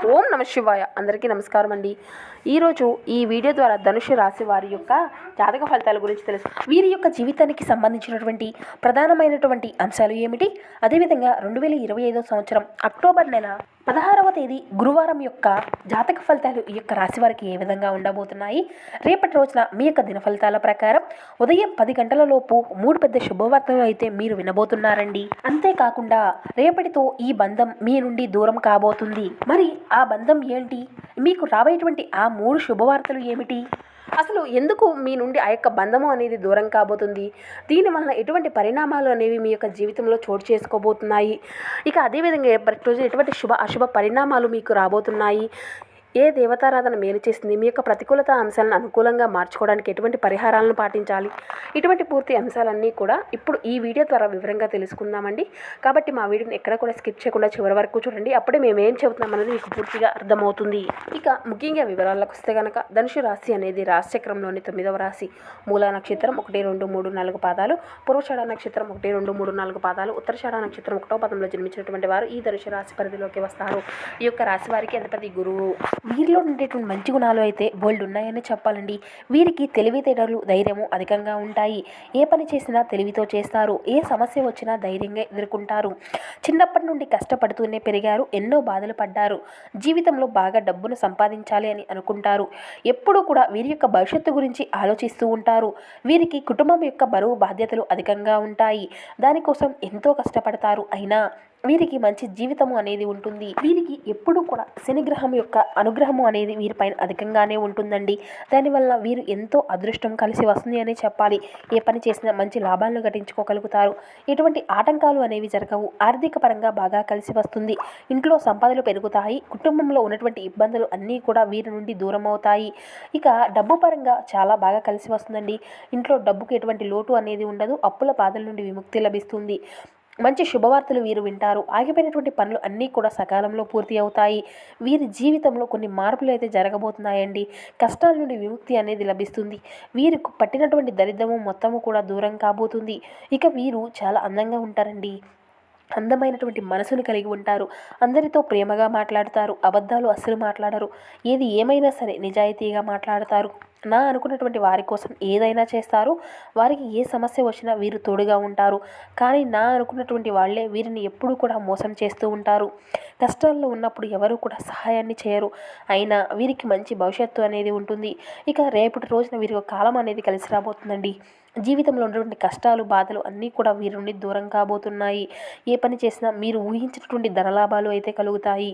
ఓం నమ శివాయ. అందరికీ నమస్కారం అండి. ఈరోజు ఈ వీడియో ద్వారా ధనుసు రాశి వారి యొక్క జాతక ఫలితాల గురించి తెలుసు. వీరి యొక్క జీవితానికి సంబంధించినటువంటి ప్రధానమైనటువంటి అంశాలు ఏమిటి, అదేవిధంగా 2025 సంవత్సరం అక్టోబర్ నెల 16వ తేదీ గురువారం యొక్క జాతక ఫలితాలు ఈ యొక్క రాశి వారికి ఏ విధంగా ఉండబోతున్నాయి, రేపటి రోజున మీ యొక్క దిన ఫలితాల ప్రకారం ఉదయం 10 గంటల లోపు 3 పెద్ద శుభవార్తలు అయితే మీరు వినబోతున్నారండి. అంతేకాకుండా రేపటితో ఈ బంధం మీ నుండి దూరం కాబోతుంది. మరి ఆ బంధం ఏంటి, మీకు రాబోయేటువంటి ఆ 3 శుభవార్తలు ఏమిటి, అసలు ఎందుకు మీ నుండి ఆ యొక్క బంధము అనేది దూరం కాబోతుంది, దీనివల్ల ఎటువంటి పరిణామాలు అనేవి మీ యొక్క జీవితంలో చోటు చేసుకోబోతున్నాయి, ఇక అదేవిధంగా రేపటి రోజు ఎటువంటి అశుభ పరిణామాలు మీకు రాబోతున్నాయి, ఏ దేవతారాధన మేలు చేస్తుంది, మీ యొక్క ప్రతికూలత అంశాలను అనుకూలంగా మార్చుకోవడానికి ఎటువంటి పరిహారాలను పాటించాలి, ఇటువంటి పూర్తి అంశాలన్నీ కూడా ఇప్పుడు ఈ వీడియో ద్వారా వివరంగా తెలుసుకుందామండి. కాబట్టి మా వీడియోని ఎక్కడ కూడా స్కిప్ చేయకుండా చివరి వరకు చూడండి. అప్పుడే మేము ఏం చెబుతున్నాం అనేది మీకు పూర్తిగా అర్థమవుతుంది. ఇక ముఖ్యంగా వివరాలకు వస్తే కనుక ధనుసు రాశి అనేది రాశిచక్రంలోని 9వ రాశి. మూలా నక్షత్రం 1, 2, 3, 4 పాదాలు, పూర్వషాఢ నక్షత్రం 1, 2, 3, 4 పాదాలు, ఉత్తరాషాఢ నక్షత్రం 1వ పదంలో జన్మించినటువంటి వారు ఈ ధనుసు రాశి పరిధిలోకి వస్తారు. ఈ యొక్క రాశి వారికి అధిపతి గురువు. వీరిలో ఉండేటువంటి మంచి గుణాలు అయితే బోల్డ్ ఉన్నాయని చెప్పాలండి. వీరికి తెలివితేటలు, ధైర్యము అధికంగా ఉంటాయి. ఏ పని చేసినా తెలివితో చేస్తారు. ఏ సమస్య వచ్చినా ధైర్యంగా ఎదుర్కొంటారు. చిన్నప్పటి నుండి కష్టపడుతూనే పెరిగారు. ఎన్నో బాధలు పడ్డారు. జీవితంలో బాగా డబ్బును సంపాదించాలి అని అనుకుంటారు. ఎప్పుడూ కూడా వీరి యొక్క భవిష్యత్తు గురించి ఆలోచిస్తూ ఉంటారు. వీరికి కుటుంబం యొక్క బరువు బాధ్యతలు అధికంగా ఉంటాయి. దానికోసం ఎంతో కష్టపడతారు. అయినా వీరికి మంచి జీవితము అనేది ఉంటుంది. వీరికి ఎప్పుడూ కూడా శనిగ్రహం యొక్క అనుగ్రహము అనేది వీరిపైన అధికంగానే ఉంటుందండి. దానివల్ల వీరు ఎంతో అదృష్టం కలిసి వస్తుంది అనే చెప్పాలి. ఏ పని చేసినా మంచి లాభాలను గడించుకోగలుగుతారు. ఎటువంటి ఆటంకాలు అనేవి జరగవు. ఆర్థిక పరంగా బాగా కలిసి వస్తుంది. ఇంట్లో సంపదలు పెరుగుతాయి. కుటుంబంలో ఉన్నటువంటి ఇబ్బందులు అన్నీ కూడా వీరి నుండి దూరం అవుతాయి. ఇక డబ్బు పరంగా చాలా బాగా కలిసి వస్తుందండి. ఇంట్లో డబ్బుకి ఎటువంటి లోటు అనేది ఉండదు. అప్పుల బాధల నుండి విముక్తి లభిస్తుంది. మంచి శుభవార్తలు వీరు వింటారు. ఆగిపోయినటువంటి పనులు అన్నీ కూడా సకాలంలో పూర్తి అవుతాయి. వీరి జీవితంలో కొన్ని మార్పులు అయితే జరగబోతున్నాయండి. కష్టాల నుండి విముక్తి అనేది లభిస్తుంది. వీరికి పట్టినటువంటి దరిద్రము మొత్తము కూడా దూరం కాబోతుంది. ఇక వీరు చాలా అందంగా ఉంటారండి. అందమైనటువంటి మనసును కలిగి ఉంటారు. అందరితో ప్రేమగా మాట్లాడతారు. అబద్ధాలు అస్సలు మాట్లాడరు. ఏది ఏమైనా సరే నిజాయితీగా మాట్లాడతారు. నా అనుకున్నటువంటి వారి కోసం ఏదైనా చేస్తారు. వారికి ఏ సమస్య వచ్చినా వీరు తోడుగా ఉంటారు. కానీ నా అనుకున్నటువంటి వాళ్ళే వీరిని ఎప్పుడూ కూడా మోసం చేస్తూ ఉంటారు. కష్టాల్లో ఉన్నప్పుడు ఎవరు కూడా సహాయాన్ని చేయరు. అయినా వీరికి మంచి భవిష్యత్తు అనేది ఉంటుంది. ఇక రేపటి రోజున వీరి కాలం అనేది కలిసి రాబోతుందండి. జీవితంలో ఉన్నటువంటి కష్టాలు, బాధలు అన్నీ కూడా వీరి నుండి దూరం కాబోతున్నాయి. ఏ పని చేసినా మీరు ఊహించినటువంటి ధనలాభాలు అయితే కలుగుతాయి.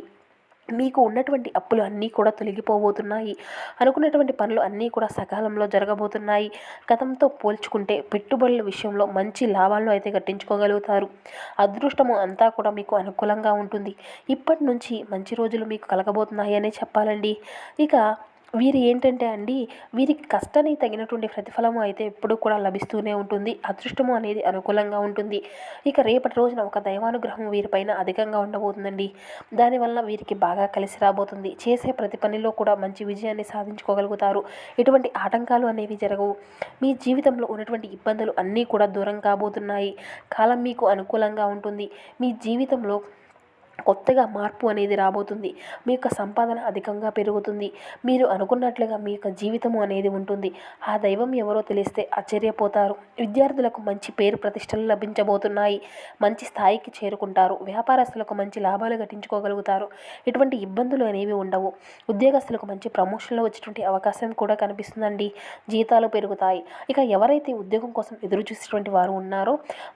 మీకు ఉన్నటువంటి అప్పులు అన్నీ కూడా తొలగిపోబోతున్నాయి. అనుకున్నటువంటి పనులు అన్నీ కూడా సకాలంలో జరగబోతున్నాయి. గతంతో పోల్చుకుంటే పెట్టుబడుల విషయంలో మంచి లాభాలను అయితే గట్టించుకోగలుగుతారు. అదృష్టము అంతా కూడా మీకు అనుకూలంగా ఉంటుంది. ఇప్పటి నుంచి మంచి రోజులు మీకు కలగబోతున్నాయి అనే చెప్పాలండి. ఇక వీరు ఏంటంటే అండి, వీరికి కష్టానికి తగినటువంటి ప్రతిఫలము అయితే ఎప్పుడూ కూడా లభిస్తూనే ఉంటుంది. అదృష్టము అనేది అనుకూలంగా ఉంటుంది. ఇక రేపటి రోజున ఒక దైవానుగ్రహం వీరిపైన అధికంగా ఉండబోతుందండి. దానివల్ల వీరికి బాగా కలిసి రాబోతుంది. చేసే ప్రతి పనిలో కూడా మంచి విజయాన్ని సాధించుకోగలుగుతారు. ఎటువంటి ఆటంకాలు అనేవి జరగవు. మీ జీవితంలో ఉన్నటువంటి ఇబ్బందులు అన్నీ కూడా దూరం కాబోతున్నాయి. కాలం మీకు అనుకూలంగా ఉంటుంది. మీ జీవితంలో కొత్తగా మార్పు అనేది రాబోతుంది. మీ యొక్క సంపాదన అధికంగా పెరుగుతుంది. మీరు అనుకున్నట్లుగా మీ యొక్క జీవితము అనేది ఉంటుంది. ఆ దైవం ఎవరో తెలిస్తే ఆశ్చర్యపోతారు. విద్యార్థులకు మంచి పేరు ప్రతిష్టలు లభించబోతున్నాయి. మంచి స్థాయికి చేరుకుంటారు. వ్యాపారస్తులకు మంచి లాభాలు గట్టించుకోగలుగుతారు. ఎటువంటి ఇబ్బందులు అనేవి ఉండవు. ఉద్యోగస్తులకు మంచి ప్రమోషన్లు వచ్చేటువంటి అవకాశం కూడా కనిపిస్తుందండి. జీతాలు పెరుగుతాయి. ఇక ఎవరైతే ఉద్యోగం కోసం ఎదురు చూసేటువంటి వారు ఉన్నారో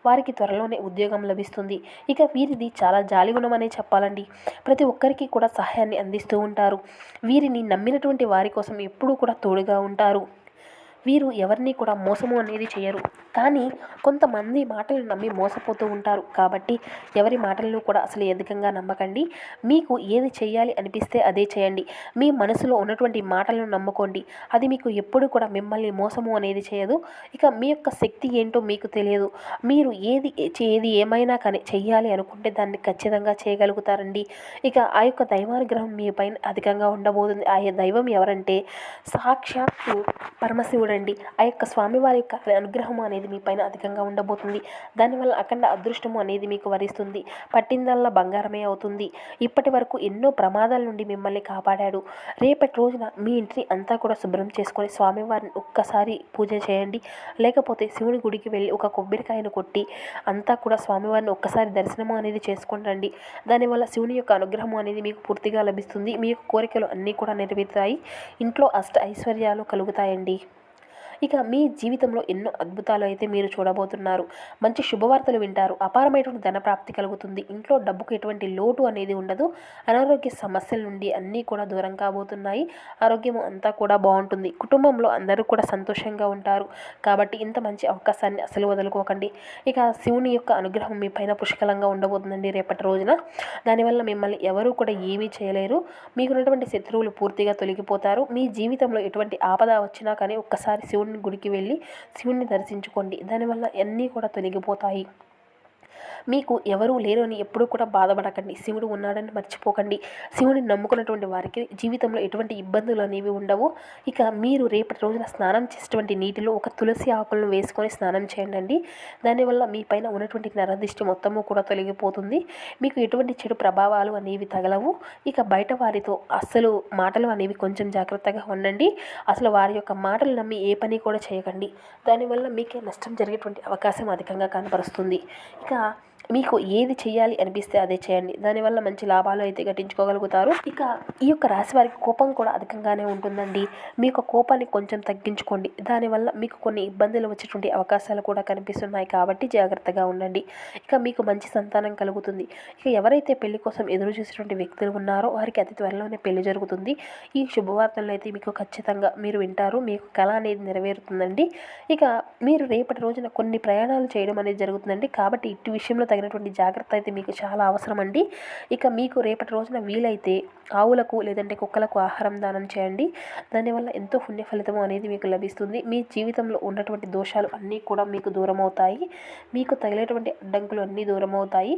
వారికి త్వరలోనే ఉద్యోగం లభిస్తుంది. ఇక వీరిది చాలా జాలిగుణం అనే చెప్పాలండి. ప్రతి ఒక్కరికి కూడా సహాయాన్ని అందిస్తూ ఉంటారు. వీరిని నమ్మినటువంటి వారి కోసం ఎప్పుడూ కూడా తోడుగా ఉంటారు. వీరు ఎవరిని కూడా మోసము అనేది చేయరు. కానీ కొంతమంది మాటలు నమ్మి మోసపోతూ ఉంటారు. కాబట్టి ఎవరి మాటలను కూడా అసలు అధికంగా నమ్మకండి. మీకు ఏది చేయాలి అనిపిస్తే అదే చేయండి. మీ మనసులో ఉన్నటువంటి మాటలను నమ్ముకోండి. అది మీకు ఎప్పుడు కూడా మిమ్మల్ని మోసము అనేది చేయదు. ఇక మీ యొక్క శక్తి ఏంటో మీకు తెలియదు. మీరు ఏది ఏమైనా కానీ చెయ్యాలి అనుకుంటే దాన్ని ఖచ్చితంగా చేయగలుగుతారండి. ఇక ఆ యొక్క దైవానుగ్రహం మీ పైన అధికంగా ఉండబోతుంది. ఆ దైవం ఎవరంటే సాక్షాత్తు పరమశివుడు చూడండి ఆ యొక్క స్వామివారి యొక్క అనుగ్రహం అనేది మీ పైన అధికంగా ఉండబోతుంది. దానివల్ల అఖండ అదృష్టము అనేది మీకు వరిస్తుంది. పట్టిందల్లా బంగారమే అవుతుంది. ఇప్పటి వరకు ఎన్నో ప్రమాదాల నుండి మిమ్మల్ని కాపాడాడు. రేపటి రోజున మీ ఇంటిని అంతా కూడా శుభ్రం చేసుకొని స్వామివారిని ఒక్కసారి పూజ చేయండి. లేకపోతే శివుని గుడికి వెళ్ళి ఒక కొబ్బరికాయను కొట్టి అంతా కూడా స్వామివారిని ఒక్కసారి దర్శనము అనేది చేసుకుంటండి. దానివల్ల శివుని యొక్క అనుగ్రహం అనేది మీకు పూర్తిగా లభిస్తుంది. మీ యొక్క కోరికలు అన్నీ కూడా నెరవేరుతాయి. ఇంట్లో అష్ట ఐశ్వర్యాలు కలుగుతాయండి. ఇక మీ జీవితంలో ఎన్నో అద్భుతాలు అయితే మీరు చూడబోతున్నారు. మంచి శుభవార్తలు వింటారు. అపారమైనటువంటి ధనప్రాప్తి కలుగుతుంది. ఇంట్లో డబ్బుకు ఎటువంటి లోటు అనేది ఉండదు. అనారోగ్య సమస్యల నుండి అన్నీ కూడా దూరం కాబోతున్నాయి. ఆరోగ్యం అంతా కూడా బాగుంటుంది. కుటుంబంలో అందరూ కూడా సంతోషంగా ఉంటారు. కాబట్టి ఇంత మంచి అవకాశాన్ని అసలు వదులుకోకండి. ఇక శివుని యొక్క అనుగ్రహం మీ పైన పుష్కలంగా ఉండబోతుందండి రేపటి రోజున. దానివల్ల మిమ్మల్ని ఎవరూ కూడా ఏమీ చేయలేరు. మీకున్నటువంటి శత్రువులు పూర్తిగా తొలగిపోతారు. మీ జీవితంలో ఎటువంటి ఆపద వచ్చినా కానీ ఒక్కసారి శివుని గుడికి వెళ్ళి శివుణ్ణి దర్శించుకోండి. దానివల్ల అన్నీ కూడా తొలగిపోతాయి. మీకు ఎవరూ లేరు అని ఎప్పుడూ కూడా బాధపడకండి. శివుడు ఉన్నాడని మర్చిపోకండి. శివుడిని నమ్ముకున్నటువంటి వారికి జీవితంలో ఎటువంటి ఇబ్బందులు అనేవి ఉండవు. ఇక మీరు రేపటి రోజున స్నానం చేసేటువంటి నీటిలో ఒక తులసి ఆకులను వేసుకొని స్నానం చేయండి. దానివల్ల మీ పైన ఉన్నటువంటి నరదిష్టి మొత్తము కూడా తొలగిపోతుంది. మీకు ఎటువంటి చెడు ప్రభావాలు అనేవి తగలవు. ఇక బయట వారితో అస్సలు మాటలు అనేవి కొంచెం జాగ్రత్తగా ఉండండి. అసలు వారి యొక్క మాటలు నమ్మి ఏ పని కూడా చేయకండి. దానివల్ల మీకే నష్టం జరిగేటువంటి అవకాశం అధికంగా కనపరుస్తుంది. ఇక మీకు ఏది చేయాలి అనిపిస్తే అదే చేయండి. దానివల్ల మంచి లాభాలు అయితే గట్టించుకోగలుగుతారు. ఇక ఈ యొక్క రాశి వారికి కోపం కూడా అధికంగానే ఉంటుందండి. మీ యొక్క కోపాన్ని కొంచెం తగ్గించుకోండి. దానివల్ల మీకు కొన్ని ఇబ్బందులు వచ్చేటువంటి అవకాశాలు కూడా కనిపిస్తున్నాయి. కాబట్టి జాగ్రత్తగా ఉండండి. ఇక మీకు మంచి సంతానం కలుగుతుంది. ఇక ఎవరైతే పెళ్లి కోసం ఎదురు చూసేటువంటి వ్యక్తులు ఉన్నారో వారికి అతి త్వరలోనే పెళ్లి జరుగుతుంది. ఈ శుభవార్తలను అయితే మీకు ఖచ్చితంగా మీరు వింటారు. మీకు కళ అనేది నెరవేరుతుందండి. ఇక మీరు రేపటి రోజున కొన్ని ప్రయాణాలు చేయడం అనేది జరుగుతుందండి. కాబట్టి ఇటు విషయంలో తగినటువంటి జాగ్రత్త అయితే మీకు చాలా అవసరం అండి. ఇక మీకు రేపటి రోజున వీలైతే ఆవులకు లేదంటే కుక్కలకు ఆహారం దానం చేయండి. దానివల్ల ఎంతో పుణ్య ఫలితం అనేది మీకు లభిస్తుంది. మీ జీవితంలో ఉన్నటువంటి దోషాలు అన్నీ కూడా మీకు దూరం అవుతాయి. మీకు తగిలేటువంటి అడ్డంకులు అన్నీ దూరం అవుతాయి.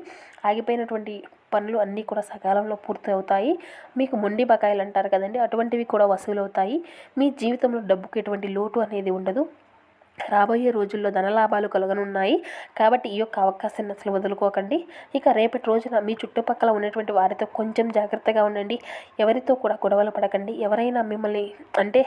ఆగిపోయినటువంటి పనులు అన్నీ కూడా సకాలంలో పూర్తి అవుతాయి. మీకు మొండి బకాయిలు అంటారు కదండి, అటువంటివి కూడా వసూలు అవుతాయి. మీ జీవితంలో డబ్బుకి ఎటువంటి లోటు అనేది ఉండదు. రాబోయే రోజుల్లో ధనలాభాలు కలగనున్నాయి. కాబట్టి ఈ యొక్క అవకాశాన్ని అసలు వదులుకోకండి. ఇక రేపటి రోజున మీ చుట్టుపక్కల ఉన్నటువంటి వారితో కొంచెం జాగ్రత్తగా ఉండండి. ఎవరితో కూడా గొడవలు పడకండి. ఎవరైనా మిమ్మల్ని అంటే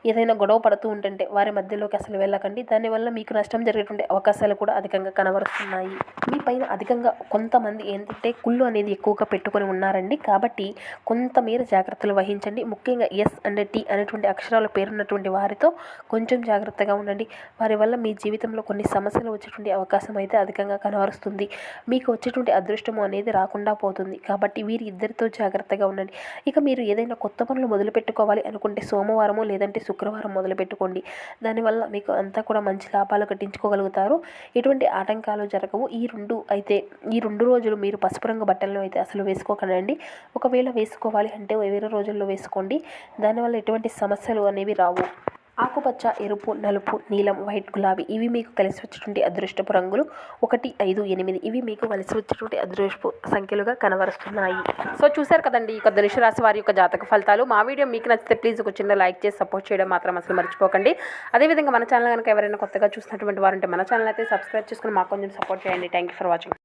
ఏదైనా గొడవ పడుతూ ఉంటుంటే వారి మధ్యలోకి అసలు వెళ్ళకండి. దానివల్ల మీకు నష్టం జరిగేటువంటి అవకాశాలు కూడా అధికంగా కనబరుస్తున్నాయి. మీ పైన అధికంగా కొంతమంది ఏంటంటే కుళ్ళు అనేది ఎక్కువగా పెట్టుకొని ఉన్నారండి. కాబట్టి కొంతమేర జాగ్రత్తలు వహించండి. ముఖ్యంగా ఎస్ అండ్ టీ అనేటువంటి అక్షరాలు పేరున్నటువంటి వారితో కొంచెం జాగ్రత్తగా ఉండండి. వారి వల్ల మీ జీవితంలో కొన్ని సమస్యలు వచ్చేటువంటి అవకాశం అయితే అధికంగా కనబరుస్తుంది. మీకు వచ్చేటువంటి అదృష్టము అనేది రాకుండా పోతుంది. కాబట్టి వీరి ఇద్దరితో జాగ్రత్తగా ఉండండి. ఇక మీరు ఏదైనా కొత్త పనులు మొదలు పెట్టుకోవాలి అనుకుంటే సోమవారము లేదంటే శుక్రవారం మొదలు పెట్టుకోండి. దానివల్ల మీకు అంతా కూడా మంచి లాభాలు కట్టించుకోగలుగుతారు. ఎటువంటి ఆటంకాలు జరగవు. ఈ రెండు రోజులు మీరు పసుపు రంగు బట్టలను అయితే అసలు వేసుకోకండి. ఒకవేళ వేసుకోవాలి అంటే వేరే రోజుల్లో వేసుకోండి. దానివల్ల ఎటువంటి సమస్యలు అనేవి రావు. ఆకుపచ్చ, ఎరుపు, నలుపు, నీలం, వైట్, గులాబీ ఇవి మీకు కలిసి వచ్చేటువంటి అదృష్టపు రంగులు. 1, 5, 8 ఇవి మీకు కలిసి వచ్చేటువంటి అదృష్టపు సంఖ్యలుగా కనబరుస్తున్నాయి. సో చూశారు కదండి ఇక ధనుసు రాశి వారి యొక్క జాతక ఫలితాలు. మా వీడియో మీకు నచ్చితే ప్లీజ్ ఒక చిన్న లైక్ చేసి సపోర్ట్ చేయడం మాత్రం అసలు మర్చిపోకండి. అదేవిధంగా మన ఛానల్ కనుక ఎవరైనా కొత్తగా చూసినటువంటి వారు ఉంటే మన ఛానల్ అయితే సబ్స్క్రైబ్ చేసుకుని మాకు కొంచెం సపోర్ట్ చేయండి. Thank you for watching.